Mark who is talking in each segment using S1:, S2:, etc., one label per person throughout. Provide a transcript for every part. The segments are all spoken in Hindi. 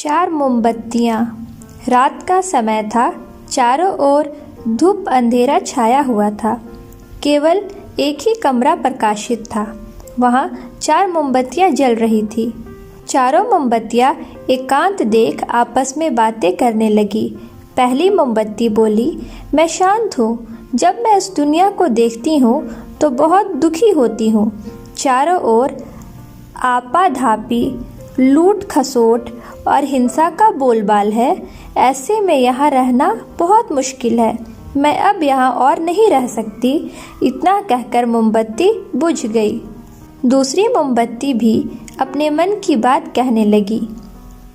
S1: 4 मोमबत्तियाँ। रात का समय था। चारों ओर धूप अंधेरा छाया हुआ था। केवल एक ही कमरा प्रकाशित था। वहाँ 4 मोमबत्तियाँ जल रही थी। चारों मोमबत्तियाँ एकांत देख आपस में बातें करने लगी। पहली मोमबत्ती बोली, मैं शांत हूँ। जब मैं इस दुनिया को देखती हूँ तो बहुत दुखी होती हूँ। चारों ओर आपाधापी, लूट खसोट और हिंसा का बोलबाल है। ऐसे में यहाँ रहना बहुत मुश्किल है। मैं अब यहाँ और नहीं रह सकती। इतना कहकर मोमबत्ती बुझ गई। दूसरी मोमबत्ती भी अपने मन की बात कहने लगी।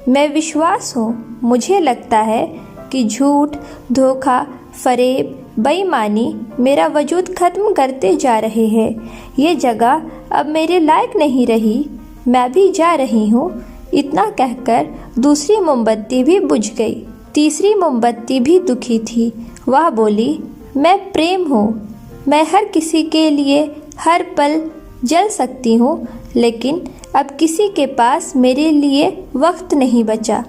S1: मैं विश्वास हूँ। मुझे लगता है कि झूठ, धोखा, फरेब, बेईमानी मेरा वजूद खत्म करते जा रहे हैं। ये जगह अब मेरे लायक नहीं रही। मैं भी जा रही हूँ। इतना कहकर दूसरी मोमबत्ती भी बुझ गई। तीसरी मोमबत्ती भी दुखी थी। वह बोली, मैं प्रेम हूँ। मैं हर किसी के लिए हर पल जल सकती हूँ, लेकिन अब किसी के पास मेरे लिए वक्त नहीं बचा।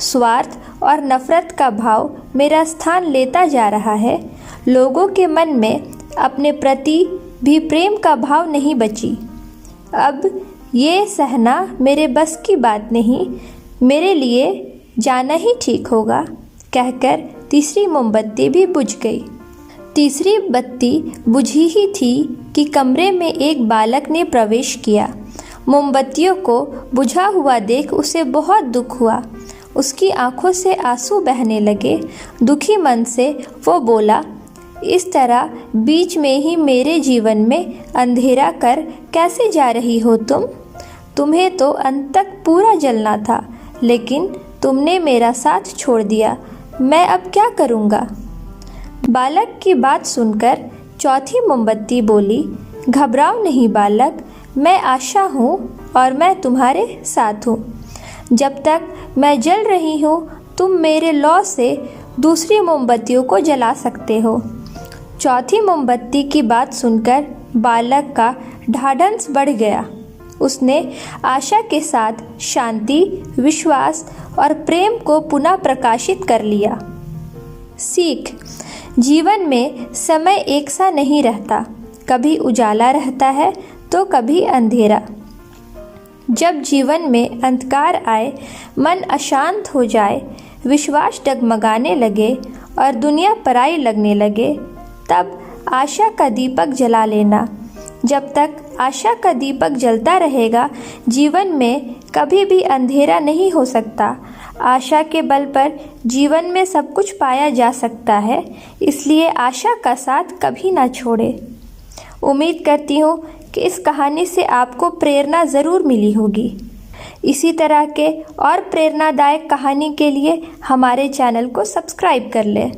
S1: स्वार्थ और नफरत का भाव मेरा स्थान लेता जा रहा है। लोगों के मन में अपने प्रति भी प्रेम का भाव नहीं बची। अब ये सहना मेरे बस की बात नहीं। मेरे लिए जाना ही ठीक होगा, कहकर तीसरी मोमबत्ती भी बुझ गई। तीसरी बत्ती बुझी ही थी कि कमरे में एक बालक ने प्रवेश किया। मोमबत्तियों को बुझा हुआ देख उसे बहुत दुख हुआ। उसकी आंखों से आंसू बहने लगे। दुखी मन से वो बोला, इस तरह बीच में ही मेरे जीवन में अंधेरा कर कैसे जा रही हो तुम? तुम्हें तो अंत तक पूरा जलना था, लेकिन तुमने मेरा साथ छोड़ दिया। मैं अब क्या करूँगा? बालक की बात सुनकर चौथी मोमबत्ती बोली, घबराओ नहीं बालक, मैं आशा हूँ और मैं तुम्हारे साथ हूँ। जब तक मैं जल रही हूँ तुम मेरे लौ से दूसरी मोमबत्तियों को जला सकते हो। चौथी मोमबत्ती की बात सुनकर बालक का ढाढ़स बढ़ गया। उसने आशा के साथ शांति, विश्वास और प्रेम को पुनः प्रकाशित कर लिया। सीख, जीवन में समय एक सा नहीं रहता। कभी उजाला रहता है तो कभी अंधेरा। जब जीवन में अंधकार आए, मन अशांत हो जाए, विश्वास डगमगाने लगे और दुनिया पराई लगने लगे, तब आशा का दीपक जला लेना। जब तक आशा का दीपक जलता रहेगा, जीवन में कभी भी अंधेरा नहीं हो सकता। आशा के बल पर जीवन में सब कुछ पाया जा सकता है, इसलिए आशा का साथ कभी ना छोड़े। उम्मीद करती हूँ कि इस कहानी से आपको प्रेरणा ज़रूर मिली होगी। इसी तरह के और प्रेरणादायक कहानी के लिए हमारे चैनल को सब्सक्राइब कर लें।